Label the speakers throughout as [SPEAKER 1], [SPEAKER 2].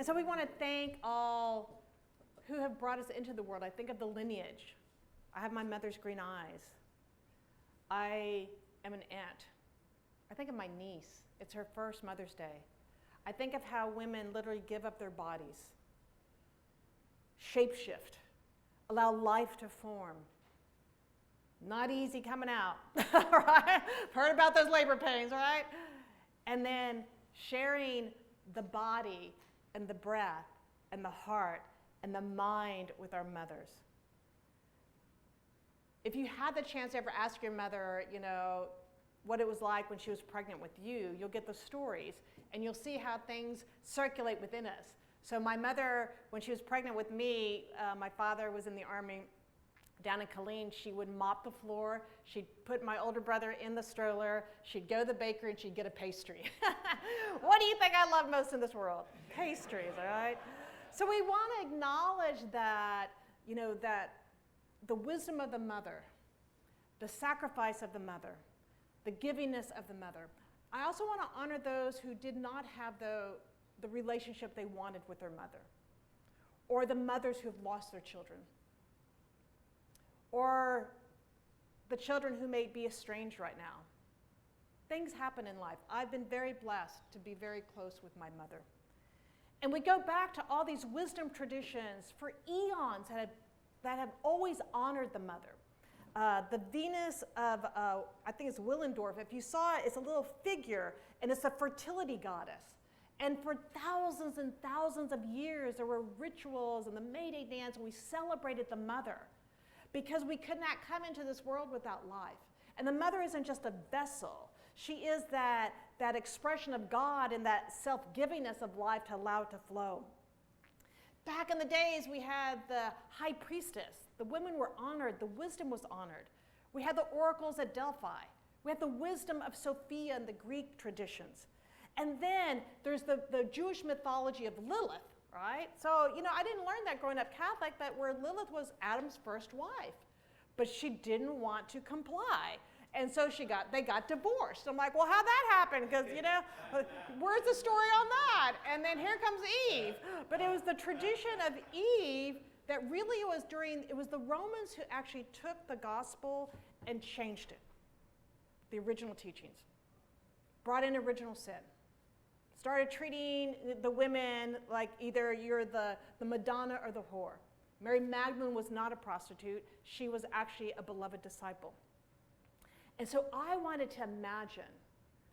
[SPEAKER 1] And so we want to thank all who have brought us into the world. I think of the lineage. I have my mother's green eyes. I am an aunt. I think of my niece. It's her first Mother's Day. I think of how women literally give up their bodies, shapeshift, allow life to form. Not easy coming out, right? Heard about those labor pains, right? And then sharing the body and the breath and the heart and the mind with our mothers. If you had the chance to ever ask your mother, what it was like when she was pregnant with you, you'll get the stories and you'll see how things circulate within us. So my mother, when she was pregnant with me, my father was in the Army down in Killeen. She would mop the floor. She'd put my older brother in the stroller. She'd go to the bakery and she'd get a pastry. What do you think I love most in this world? Pastries, all right? So we want to acknowledge that, that the wisdom of the mother, the sacrifice of the mother, the givingness of the mother. I also want to honor those who did not have the relationship they wanted with their mother, or the mothers who have lost their children, or the children who may be estranged right now. Things happen in life. I've been very blessed to be very close with my mother. And we go back to all these wisdom traditions for eons that have always honored the mother. The Venus of, I think it's Willendorf, if you saw it, it's a little figure, and it's a fertility goddess. And for thousands and thousands of years, there were rituals and the May Day dance, and we celebrated the mother because we could not come into this world without life. And the mother isn't just a vessel. She is that expression of God and that self-givingness of life to allow it to flow. Back in the days, we had the high priestess. The women were honored. The wisdom was honored. We had the oracles at Delphi. We had the wisdom of Sophia and the Greek traditions. And then there's the Jewish mythology of Lilith, right? So, I didn't learn that growing up Catholic, that where Lilith was Adam's first wife. But she didn't want to comply. And so they got divorced. I'm like, well, how'd that happen? Because, where's the story on that? And then here comes Eve. But it was the tradition of Eve that really it was the Romans who actually took the gospel and changed it. The original teachings. Brought in original sin. Started treating the women like either you're the Madonna or the whore. Mary Magdalene was not a prostitute. She was actually a beloved disciple. And so I wanted to imagine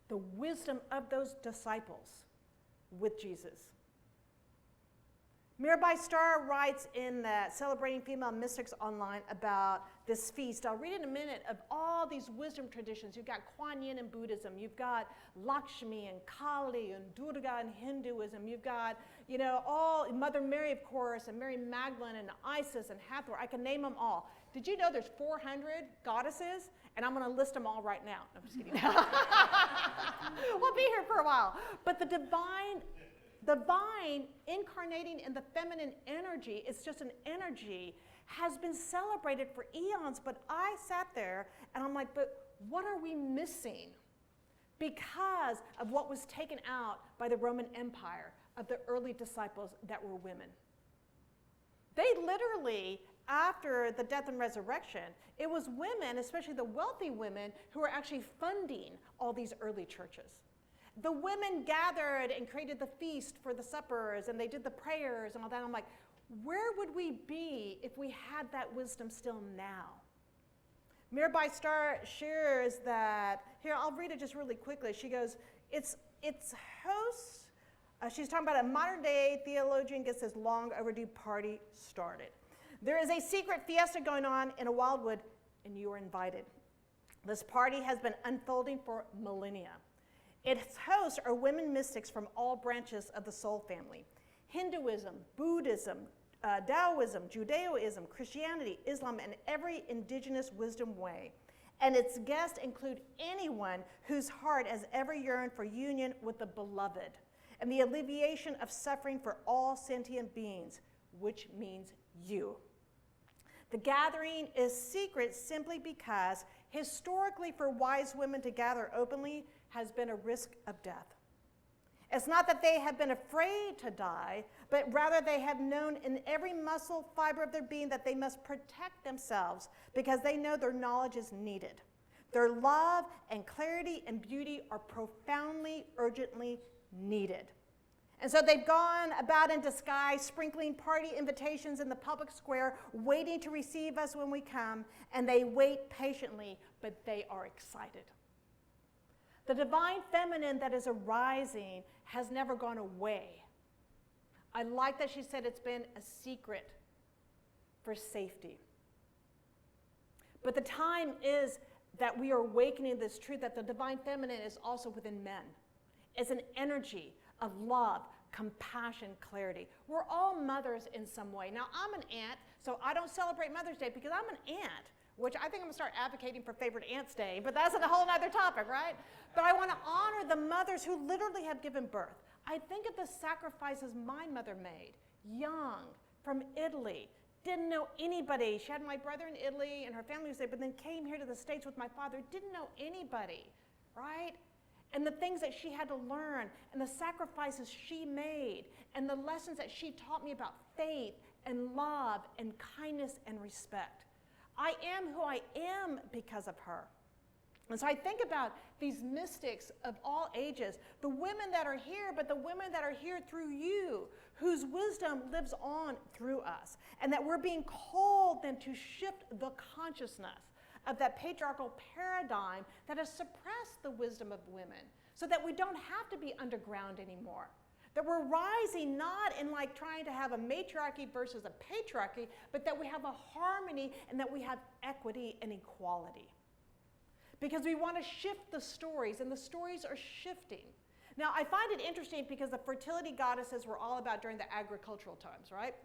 [SPEAKER 1] the wisdom of those disciples with Jesus. Mirabai Starr writes in the Celebrating Female Mystics online about this feast. I'll read in a minute of all these wisdom traditions. You've got Kuan Yin in Buddhism. You've got Lakshmi and Kali and Durga in Hinduism. You've got, all Mother Mary, of course, and Mary Magdalene and Isis and Hathor. I can name them all. Did you know there's 400 goddesses? And I'm going to list them all right now. No, I'm just kidding. We'll be here for a while. But the divine incarnating in the feminine energy, it's just an energy, has been celebrated for eons. But I sat there and I'm like, but what are we missing? Because of what was taken out by the Roman Empire of the early disciples that were women. They literally, after the death and resurrection, it was women, especially the wealthy women, who were actually funding all these early churches. The women gathered and created the feast for the suppers, and they did the prayers and all that. I'm like, where would we be if we had that wisdom still now? Mirabai Starr shares that, here, I'll read it just really quickly. She goes, it's hosts, she's talking about a modern day theologian gets this long overdue party started. There is a secret fiesta going on in a wildwood, and you are invited. This party has been unfolding for millennia. Its hosts are women mystics from all branches of the soul family. Hinduism, Buddhism, Taoism, Judaism, Christianity, Islam, and every indigenous wisdom way. And its guests include anyone whose heart has ever yearned for union with the beloved and the alleviation of suffering for all sentient beings, which means you. The gathering is secret simply because historically for wise women to gather openly has been a risk of death. It's not that they have been afraid to die, but rather they have known in every muscle fiber of their being that they must protect themselves because they know their knowledge is needed. Their love and clarity and beauty are profoundly, urgently needed. And so they've gone about in disguise, sprinkling party invitations in the public square, waiting to receive us when we come, and they wait patiently, but they are excited. The divine feminine that is arising has never gone away. I like that she said it's been a secret for safety. But the time is that we are awakening this truth that the divine feminine is also within men. It's an energy of love, compassion, clarity. We're all mothers in some way. Now, I'm an aunt, so I don't celebrate Mother's Day because I'm an aunt, which I think I'm going to start advocating for Favorite Aunts Day, but that's a whole other topic, right? But I want to honor the mothers who literally have given birth. I think of the sacrifices my mother made, young, from Italy, didn't know anybody. She had my brother in Italy and her family was there, but then came here to the States with my father, didn't know anybody, right? And the things that she had to learn, and the sacrifices she made, and the lessons that she taught me about faith and love and kindness and respect. I am who I am because of her. And so I think about these mystics of all ages, the women that are here, but the women that are here through you, whose wisdom lives on through us, and that we're being called then to shift the consciousness of that patriarchal paradigm that has suppressed the wisdom of women so that we don't have to be underground anymore. That we're rising not in like trying to have a matriarchy versus a patriarchy, but that we have a harmony and that we have equity and equality. Because we want to shift the stories, and the stories are shifting. Now, I find it interesting because the fertility goddesses were all about during the agricultural times, right?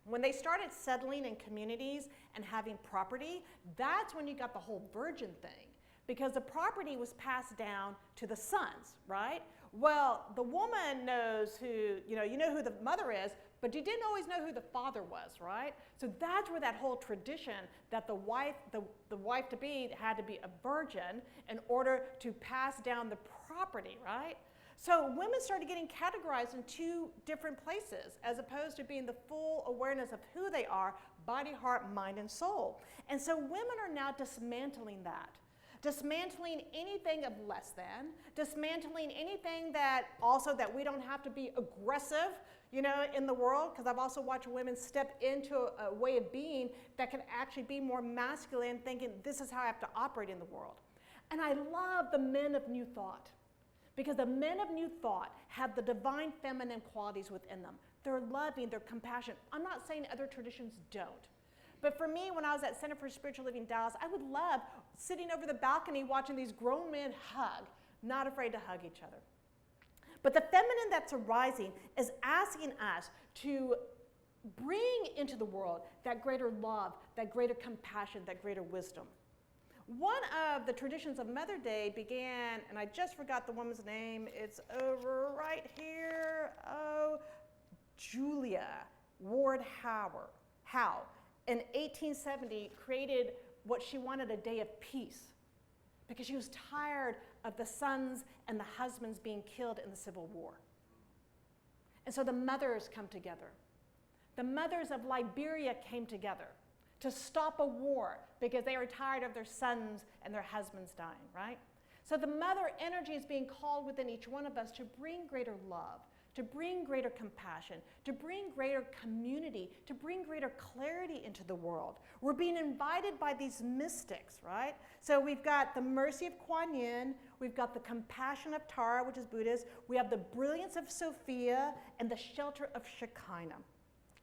[SPEAKER 1] When they started settling in communities and having property, that's when you got the whole virgin thing, because the property was passed down to the sons, right? Well, the woman knows who, you know who the mother is, but you didn't always know who the father was, right? So that's where that whole tradition that the wife to be had to be a virgin in order to pass down the property, right? So women started getting categorized in two different places as opposed to being the full awareness of who they are, body, heart, mind, and soul. And so women are now dismantling that. Dismantling anything of less than, dismantling anything that we don't have to be aggressive, in the world, because I've also watched women step into a way of being that can actually be more masculine, thinking this is how I have to operate in the world. And I love the men of New Thought, because the men of New Thought have the divine feminine qualities within them. They're loving, they're compassionate. I'm not saying other traditions don't. But for me, when I was at Center for Spiritual Living Dallas, I would love sitting over the balcony watching these grown men hug, not afraid to hug each other. But the feminine that's arising is asking us to bring into the world that greater love, that greater compassion, that greater wisdom. One of the traditions of Mother Day began, and I just forgot the woman's name, it's over right here, Julia Ward Howe. In 1870, created what she wanted, a day of peace, because she was tired of the sons and the husbands being killed in the Civil War. And so the mothers come together. The mothers of Liberia came together to stop a war because they were tired of their sons and their husbands dying, right? So the mother energy is being called within each one of us to bring greater love, to bring greater compassion, to bring greater community, to bring greater clarity into the world. We're being invited by these mystics, right? So we've got the mercy of Kuan Yin, we've got the compassion of Tara, which is Buddhist, we have the brilliance of Sophia, and the shelter of Shekinah,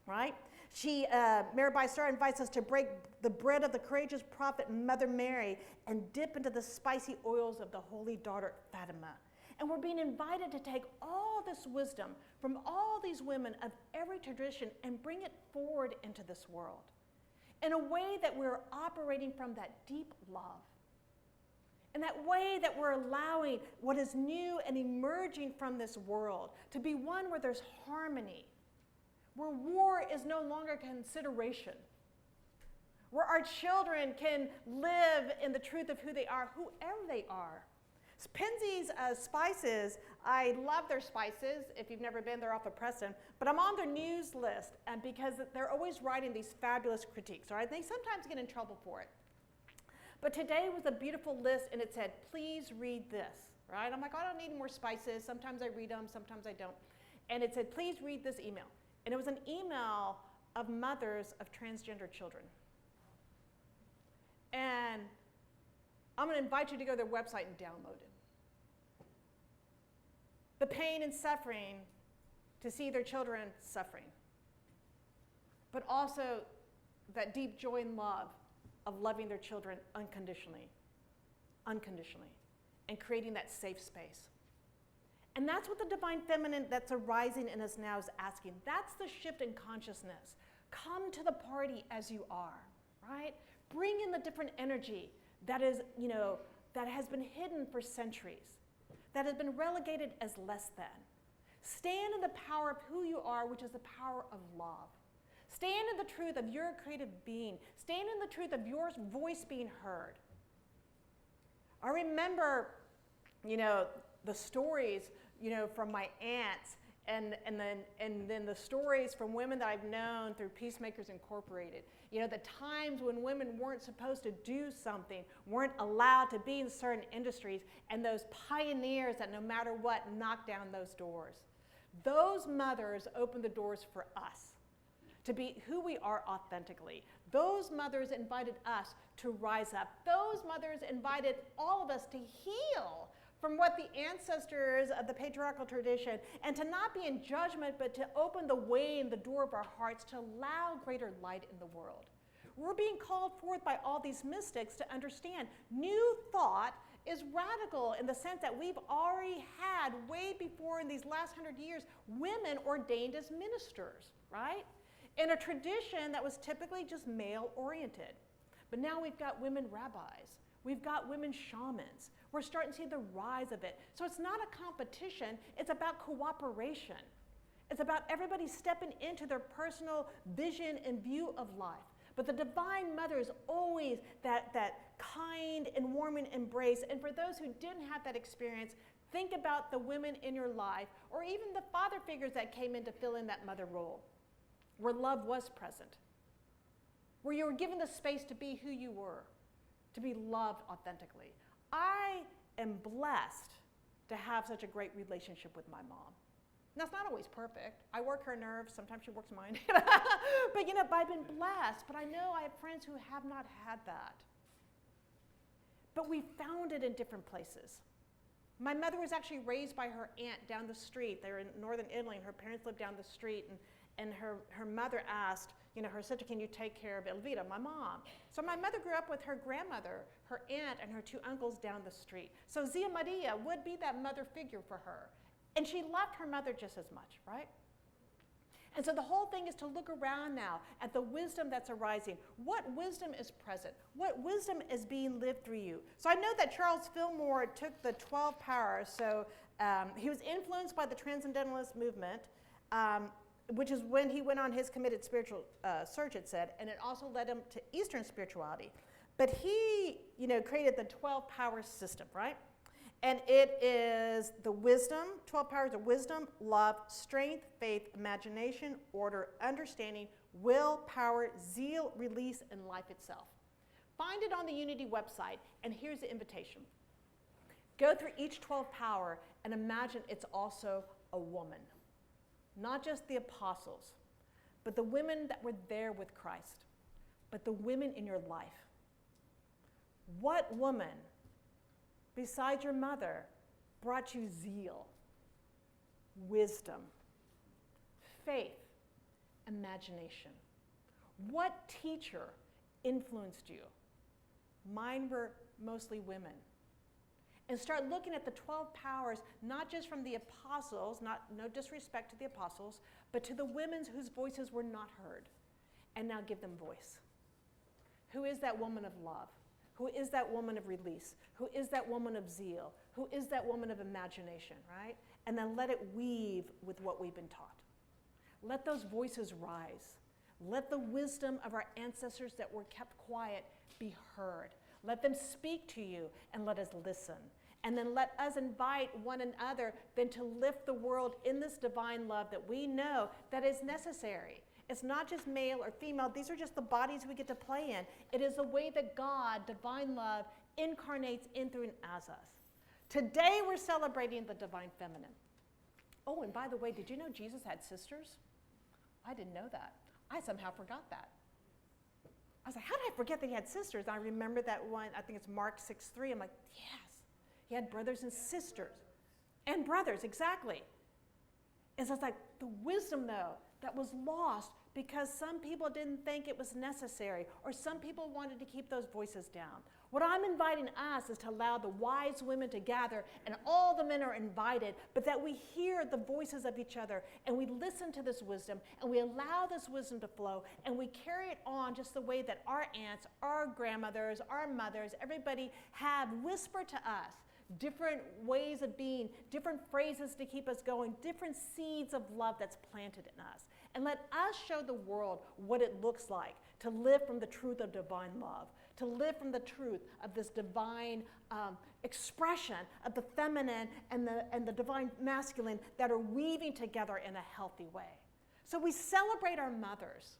[SPEAKER 1] right? Mirabai Starr invites us to break the bread of the courageous prophet Mother Mary and dip into the spicy oils of the holy daughter Fatima. And we're being invited to take all this wisdom from all these women of every tradition and bring it forward into this world in a way that we're operating from that deep love. In that way that we're allowing what is new and emerging from this world to be one where there's harmony, where war is no longer a consideration, where our children can live in the truth of who they are, whoever they are. Penzeys Spices, I love their spices. If you've never been, they're off of Preston. But I'm on their news list and because they're always writing these fabulous critiques, all right? They sometimes get in trouble for it. But today was a beautiful list, and it said, please read this, right? I'm like, oh, I don't need any more spices. Sometimes I read them, sometimes I don't. And it said, please read this email. And it was an email of mothers of transgender children. And I'm going to invite you to go to their website and download it. The pain and suffering to see their children suffering, but also that deep joy and love of loving their children unconditionally, and creating that safe space. And that's what the divine feminine that's arising in us now is asking. That's the shift in consciousness. Come to the party as you are, right? Bring in the different energy that is, that has been hidden for centuries, that has been relegated as less than. Stand in the power of who you are, which is the power of love. Stand in the truth of your creative being. Stand in the truth of your voice being heard. I remember, the stories, from my aunts, and then the stories from women that I've known through Peacemakers Incorporated. The times when women weren't supposed to do something, weren't allowed to be in certain industries, and those pioneers that no matter what knocked down those doors. Those mothers opened the doors for us to be who we are authentically. Those mothers invited us to rise up. Those mothers invited all of us to heal from what the ancestors of the patriarchal tradition, and to not be in judgment, but to open the way and the door of our hearts to allow greater light in the world. We're being called forth by all these mystics to understand new thought is radical in the sense that we've already had, way before in these last 100 years, women ordained as ministers, right? In a tradition that was typically just male-oriented. But now we've got women rabbis. We've got women shamans. We're starting to see the rise of it. So it's not a competition, it's about cooperation. It's about everybody stepping into their personal vision and view of life. But the Divine Mother is always that kind and warming embrace. And for those who didn't have that experience, think about the women in your life, or even the father figures that came in to fill in that mother role, where love was present, where you were given the space to be who you were, to be loved authentically. I am blessed to have such a great relationship with my mom. Now, it's not always perfect. I work her nerves. Sometimes she works mine. But, I've been blessed. But I know I have friends who have not had that. But we found it in different places. My mother was actually raised by her aunt down the street. They were in northern Italy, and her parents lived down the street. And her mother asked, her sister, can you take care of Elvira, my mom? So my mother grew up with her grandmother, her aunt, and her two uncles down the street. So Zia Maria would be that mother figure for her. And she loved her mother just as much, right? And so the whole thing is to look around now at the wisdom that's arising. What wisdom is present? What wisdom is being lived through you? So I know that Charles Fillmore took the 12 powers. So he was influenced by the Transcendentalist movement, which is when he went on his committed spiritual search, it said, and it also led him to Eastern spirituality. But he, created the 12 powers system, right? And it is the wisdom, 12 powers of wisdom, love, strength, faith, imagination, order, understanding, will, power, zeal, release, and life itself. Find it on the Unity website, and here's the invitation. Go through each 12 power and imagine it's also a woman. Not just the apostles, but the women that were there with Christ, but the women in your life. What woman, besides your mother, brought you zeal, wisdom, faith, imagination? What teacher influenced you? Mine were mostly women. And start looking at the 12 powers, not just from the apostles, no disrespect to the apostles, but to the women whose voices were not heard. And now give them voice. Who is that woman of love? Who is that woman of release? Who is that woman of zeal? Who is that woman of imagination, right? And then let it weave with what we've been taught. Let those voices rise. Let the wisdom of our ancestors that were kept quiet be heard. Let them speak to you and let us listen. And then let us invite one another then to lift the world in this divine love that we know that is necessary. It's not just male or female. These are just the bodies we get to play in. It is the way that God, divine love, incarnates in, through, and as us. Today we're celebrating the divine feminine. Oh, and by the way, did you know Jesus had sisters? I didn't know that. I somehow forgot that. I was like, how did I forget that he had sisters? I remember that one, I think it's Mark 6:3. I'm like, yes. He had brothers and sisters. And brothers, exactly. And so it's like the wisdom, though, that was lost because some people didn't think it was necessary, or some people wanted to keep those voices down. What I'm inviting us is to allow the wise women to gather, and all the men are invited, but that we hear the voices of each other, and we listen to this wisdom, and we allow this wisdom to flow, and we carry it on just the way that our aunts, our grandmothers, our mothers, everybody have whispered to us different ways of being, different phrases to keep us going, different seeds of love that's planted in us. And let us show the world what it looks like to live from the truth of divine love, to live from the truth of this divine expression of the feminine and the divine masculine that are weaving together in a healthy way. So we celebrate our mothers,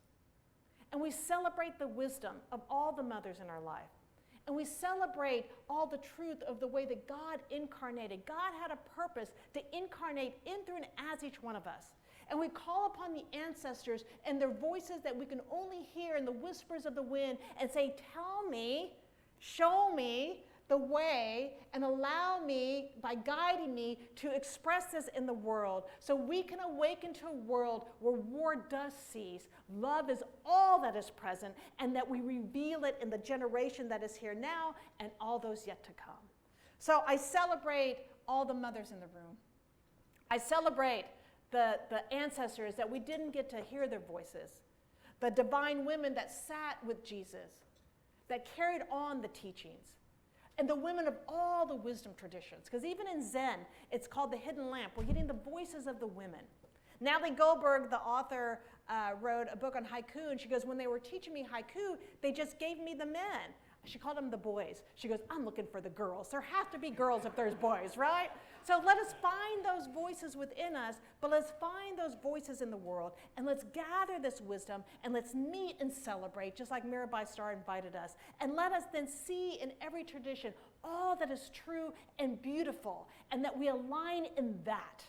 [SPEAKER 1] and we celebrate the wisdom of all the mothers in our life. And we celebrate all the truth of the way that God incarnated. God had a purpose to incarnate in, through, and as each one of us. And we call upon the ancestors and their voices that we can only hear in the whispers of the wind and say, tell me, show me the way, and allow me, by guiding me, to express this in the world so we can awaken to a world where war does cease, love is all that is present, and that we reveal it in the generation that is here now and all those yet to come. So I celebrate all the mothers in the room. I celebrate the ancestors that we didn't get to hear their voices, the divine women that sat with Jesus, that carried on the teachings, and the women of all the wisdom traditions. Because even in Zen, it's called the hidden lamp. We're getting the voices of the women. Natalie Goldberg, the author, wrote a book on haiku, and she goes, when they were teaching me haiku, they just gave me the men. She called them the boys. She goes, I'm looking for the girls. There have to be girls if there's boys, right? So let us find those voices within us, but let's find those voices in the world, and let's gather this wisdom, and let's meet and celebrate, just like Mirabai Starr invited us. And let us then see in every tradition all that is true and beautiful, and that we align in that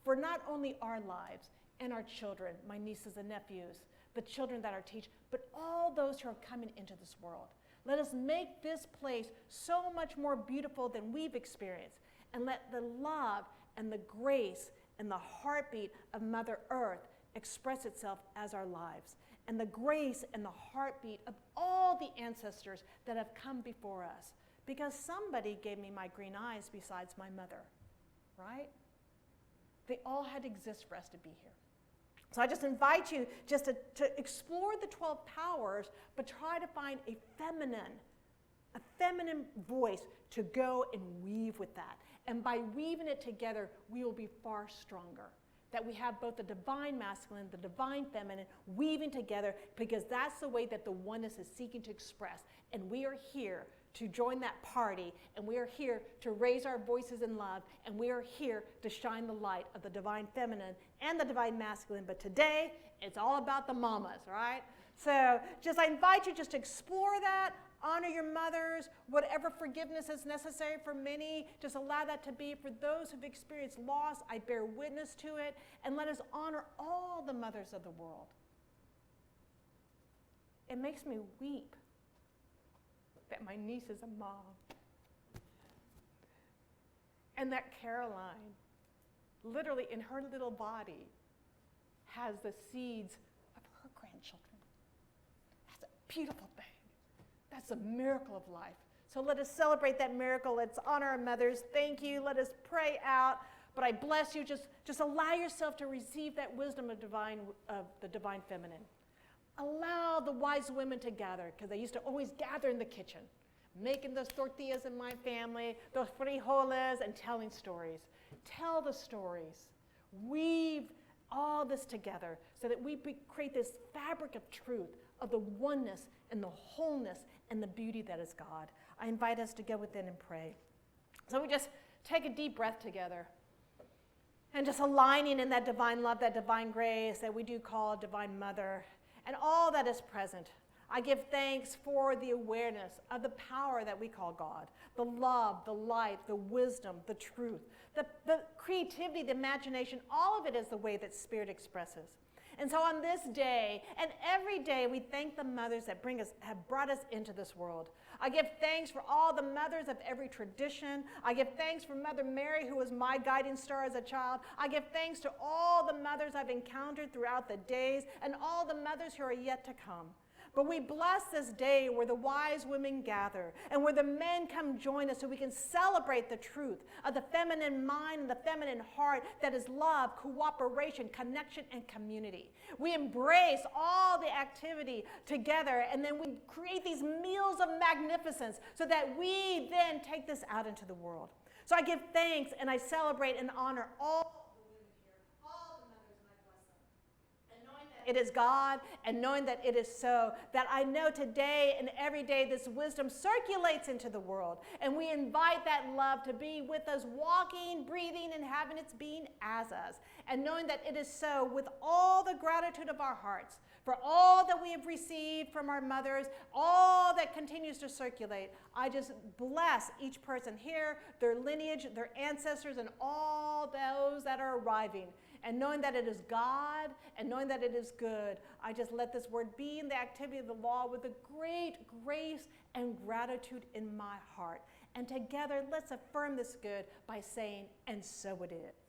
[SPEAKER 1] for not only our lives and our children, my nieces and nephews, the children that are teach, but all those who are coming into this world. Let us make this place so much more beautiful than we've experienced. And let the love and the grace and the heartbeat of Mother Earth express itself as our lives. And the grace and the heartbeat of all the ancestors that have come before us. Because somebody gave me my green eyes besides my mother, right? They all had to exist for us to be here. So I just invite you just to explore the 12 powers, but try to find a feminine voice to go and weave with that. And by weaving it together, we will be far stronger. That we have both the divine masculine, the divine feminine, weaving together, because that's the way that the oneness is seeking to express. And we are here to join that party, and we are here to raise our voices in love, and we are here to shine the light of the divine feminine and the divine masculine. But today, it's all about the mamas, right? So I invite you just to explore that, honor your mothers, whatever forgiveness is necessary for many, just allow that to be. For those who've experienced loss, I bear witness to it, and let us honor all the mothers of the world. It makes me weep that my niece is a mom, and that Caroline, literally in her little body, has the seeds of her grandchildren. That's a beautiful thing. That's a miracle of life. So let us celebrate that miracle. Let's honor our mothers. Thank you. Let us pray out. But I bless you. Just allow yourself to receive that wisdom of the divine feminine. Allow the wise women to gather, because they used to always gather in the kitchen, making those tortillas in my family, those frijoles, and telling stories. Tell the stories. Weave all this together so that we create this fabric of truth, of the oneness and the wholeness and the beauty that is God. I invite us to go within and pray. So we just take a deep breath together and just aligning in that divine love, that divine grace that we do call Divine Mother, and all that is present. I give thanks for the awareness of the power that we call God, the love, the light, the wisdom, the truth, the creativity, the imagination. All of it is the way that Spirit expresses. And so on this day, and every day, we thank the mothers that have brought us into this world. I give thanks for all the mothers of every tradition. I give thanks for Mother Mary, who was my guiding star as a child. I give thanks to all the mothers I've encountered throughout the days and all the mothers who are yet to come. But we bless this day where the wise women gather and where the men come join us so we can celebrate the truth of the feminine mind and the feminine heart that is love, cooperation, connection, and community. We embrace all the activity together, and then we create these meals of magnificence so that we then take this out into the world. So I give thanks and I celebrate and honor all it is God, and knowing that it is so, that I know today and every day this wisdom circulates into the world, and we invite that love to be with us, walking, breathing, and having its being as us, and knowing that it is so with all the gratitude of our hearts for all that we have received from our mothers, all that continues to circulate. I just bless each person here, their lineage, their ancestors, and all those that are arriving. And knowing that it is God and knowing that it is good, I just let this word be in the activity of the law with a great grace and gratitude in my heart. And together, let's affirm this good by saying, and so it is.